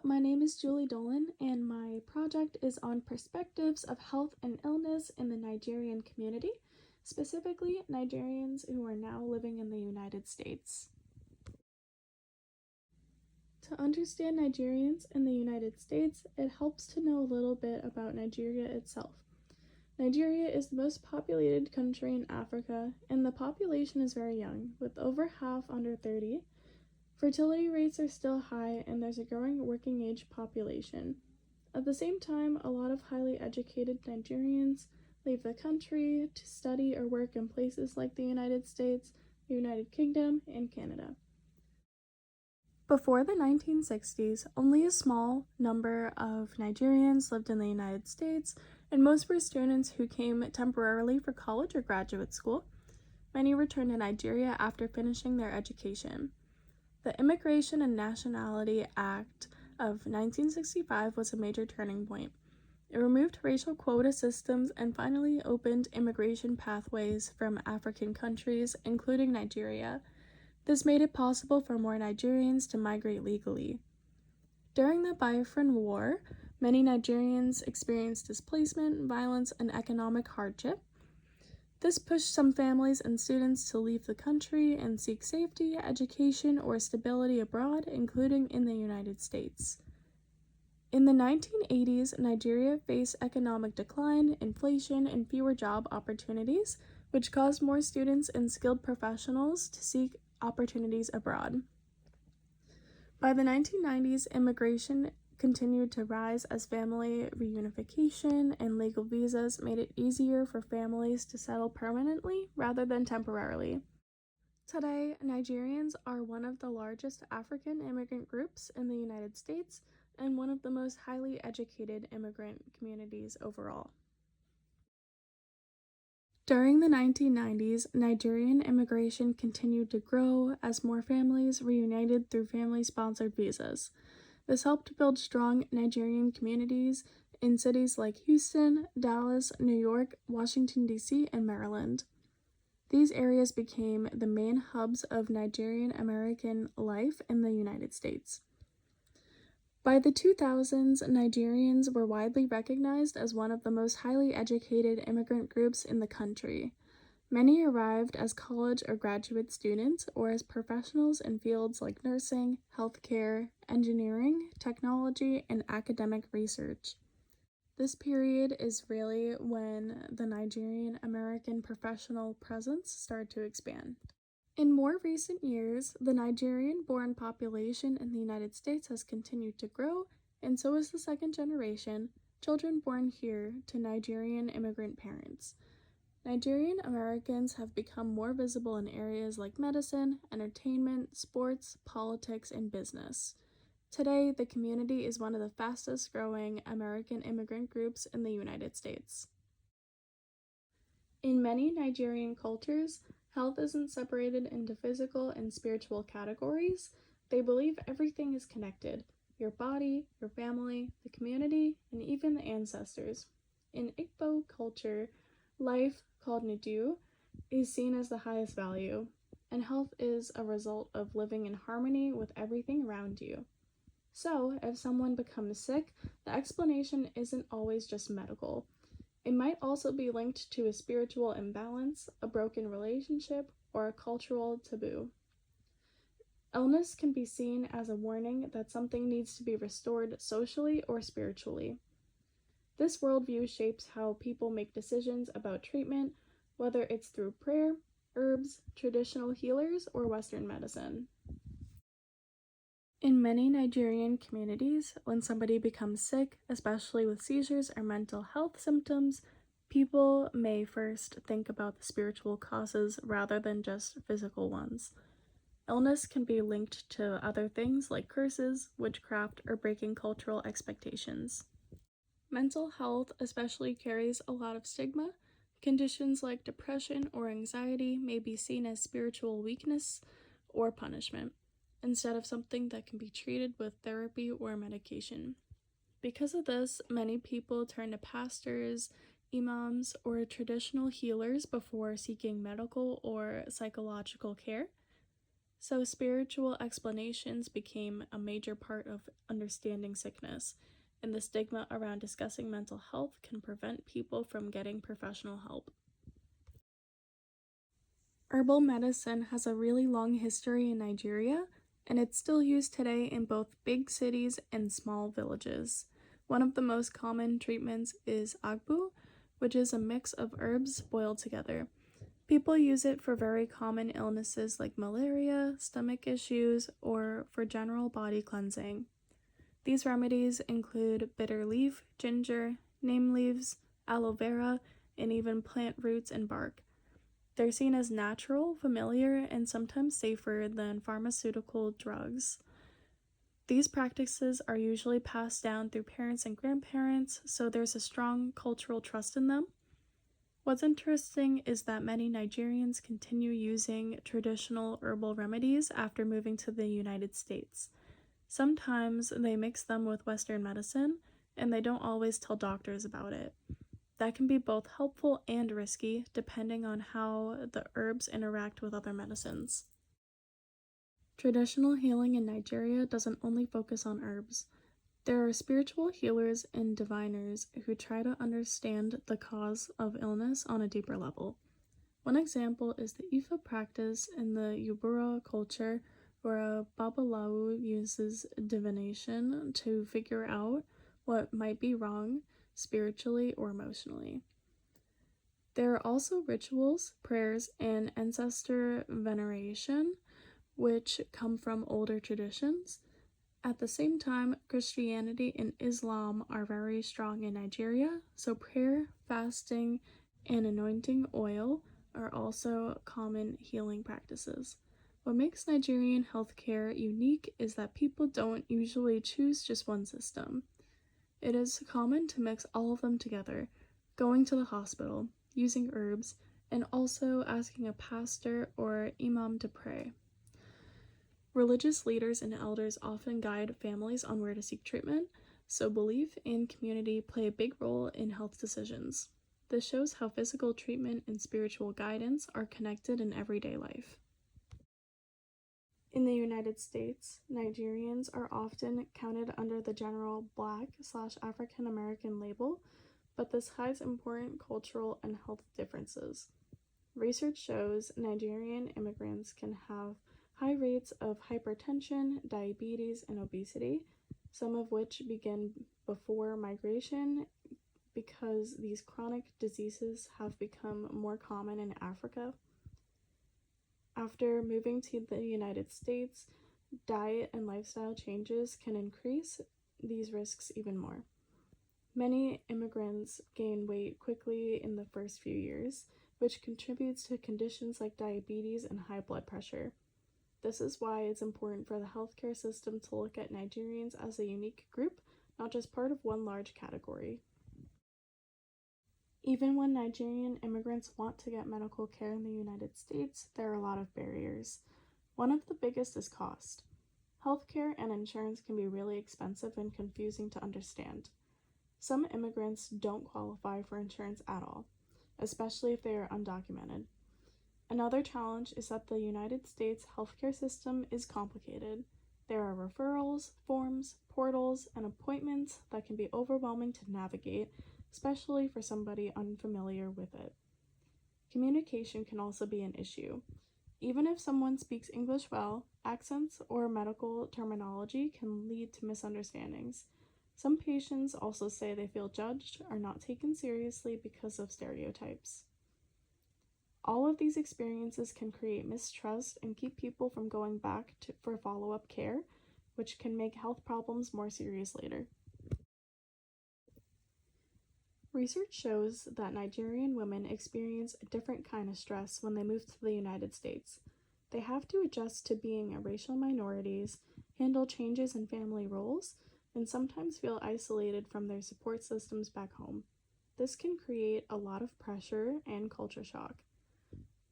my name is Julie Dolan, and my project is on perspectives of health and illness in the Nigerian community, specifically Nigerians who are now living in the United States. To understand Nigerians in the United States, it helps to know a little bit about Nigeria itself. Nigeria is the most populated country in Africa, and the population is very young, with over half under 30. Fertility rates are still high, and there's a growing working age population. At the same time, a lot of highly educated Nigerians leave the country to study or work in places like the United States, the United Kingdom, and Canada. Before the 1960s, only a small number of Nigerians lived in the United States, and most were students who came temporarily for college or graduate school. Many returned to Nigeria after finishing their education. The Immigration and Nationality Act of 1965 was a major turning point. It removed racial quota systems and finally opened immigration pathways from African countries, including Nigeria. This made it possible for more Nigerians to migrate legally. During the Biafran War, many Nigerians experienced displacement, violence, and economic hardship. This pushed some families and students to leave the country and seek safety, education, or stability abroad, including in the United States. In the 1980s, Nigeria faced economic decline, inflation, and fewer job opportunities, which caused more students and skilled professionals to seek opportunities abroad. By the 1990s, immigration continued to rise as family reunification and legal visas made it easier for families to settle permanently rather than temporarily. Today, Nigerians are one of the largest African immigrant groups in the United States and one of the most highly educated immigrant communities overall. During the 1990s, Nigerian immigration continued to grow as more families reunited through family-sponsored visas. This helped build strong Nigerian communities in cities like Houston, Dallas, New York, Washington, D.C., and Maryland. These areas became the main hubs of Nigerian American life in the United States. By the 2000s, Nigerians were widely recognized as one of the most highly educated immigrant groups in the country. Many arrived as college or graduate students or as professionals in fields like nursing, healthcare, engineering, technology, and academic research. This period is really when the Nigerian American professional presence started to expand. In more recent years, the Nigerian-born population in the United States has continued to grow, and so has the second generation, children born here to Nigerian immigrant parents. Nigerian Americans have become more visible in areas like medicine, entertainment, sports, politics, and business. Today, the community is one of the fastest growing American immigrant groups in the United States. In many Nigerian cultures, health isn't separated into physical and spiritual categories. They believe everything is connected: your body, your family, the community, and even the ancestors. In Igbo culture, life, called Ndu, is seen as the highest value, and health is a result of living in harmony with everything around you. So, if someone becomes sick, the explanation isn't always just medical. It might also be linked to a spiritual imbalance, a broken relationship, or a cultural taboo. Illness can be seen as a warning that something needs to be restored socially or spiritually. This worldview shapes how people make decisions about treatment, whether it's through prayer, herbs, traditional healers, or Western medicine. In many Nigerian communities, when somebody becomes sick, especially with seizures or mental health symptoms, people may first think about the spiritual causes rather than just physical ones. Illness can be linked to other things like curses, witchcraft, or breaking cultural expectations. Mental health especially carries a lot of stigma. Conditions like depression or anxiety may be seen as spiritual weakness or punishment, instead of something that can be treated with therapy or medication. Because of this, many people turn to pastors, imams, or traditional healers before seeking medical or psychological care. So, spiritual explanations became a major part of understanding sickness, and the stigma around discussing mental health can prevent people from getting professional help. Herbal medicine has a really long history in Nigeria, and it's still used today in both big cities and small villages. One of the most common treatments is agbu, which is a mix of herbs boiled together. People use it for very common illnesses like malaria, stomach issues, or for general body cleansing. These remedies include bitter leaf, ginger, neem leaves, aloe vera, and even plant roots and bark. They're seen as natural, familiar, and sometimes safer than pharmaceutical drugs. These practices are usually passed down through parents and grandparents, so there's a strong cultural trust in them. What's interesting is that many Nigerians continue using traditional herbal remedies after moving to the United States. Sometimes they mix them with Western medicine, and they don't always tell doctors about it. That can be both helpful and risky, depending on how the herbs interact with other medicines. Traditional healing in Nigeria doesn't only focus on herbs. There are spiritual healers and diviners who try to understand the cause of illness on a deeper level. One example is the Ifa practice in the Yubura culture, where a Babalawo uses divination to figure out what might be wrong spiritually or emotionally. There are also rituals, prayers, and ancestor veneration, which come from older traditions. At the same time, Christianity and Islam are very strong in Nigeria, so prayer, fasting, and anointing oil are also common healing practices. What makes Nigerian healthcare unique is that people don't usually choose just one system. It is common to mix all of them together, going to the hospital, using herbs, and also asking a pastor or imam to pray. Religious leaders and elders often guide families on where to seek treatment, so belief and community play a big role in health decisions. This shows how physical treatment and spiritual guidance are connected in everyday life. In the United States, Nigerians are often counted under the general Black/African American label, but this hides important cultural and health differences. Research shows Nigerian immigrants can have high rates of hypertension, diabetes, and obesity, some of which begin before migration because these chronic diseases have become more common in Africa. After moving to the United States, diet and lifestyle changes can increase these risks even more. Many immigrants gain weight quickly in the first few years, which contributes to conditions like diabetes and high blood pressure. This is why it's important for the healthcare system to look at Nigerians as a unique group, not just part of one large category. Even when Nigerian immigrants want to get medical care in the United States, there are a lot of barriers. One of the biggest is cost. Healthcare and insurance can be really expensive and confusing to understand. Some immigrants don't qualify for insurance at all, especially if they are undocumented. Another challenge is that the United States healthcare system is complicated. There are referrals, forms, portals, and appointments that can be overwhelming to navigate, especially for somebody unfamiliar with it. Communication can also be an issue. Even if someone speaks English well, accents or medical terminology can lead to misunderstandings. Some patients also say they feel judged or not taken seriously because of stereotypes. All of these experiences can create mistrust and keep people from going back for follow-up care, which can make health problems more serious later. Research shows that Nigerian women experience a different kind of stress when they move to the United States. They have to adjust to being racial minorities, handle changes in family roles, and sometimes feel isolated from their support systems back home. This can create a lot of pressure and culture shock.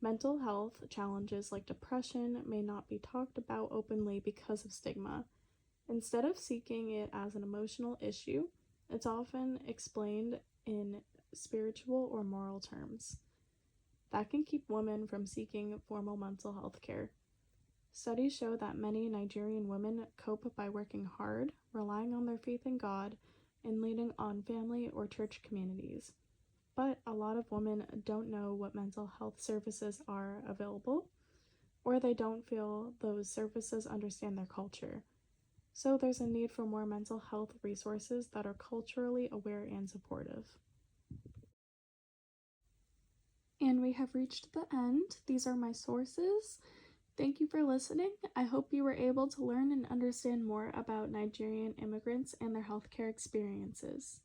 Mental health challenges like depression may not be talked about openly because of stigma. Instead of seeking it as an emotional issue, it's often explained in spiritual or moral terms. That can keep women from seeking formal mental health care. Studies show that many Nigerian women cope by working hard, relying on their faith in God, and leaning on family or church communities. But a lot of women don't know what mental health services are available, or they don't feel those services understand their culture. So there's a need for more mental health resources that are culturally aware and supportive. And we have reached the end. These are my sources. Thank you for listening. I hope you were able to learn and understand more about Nigerian immigrants and their healthcare experiences.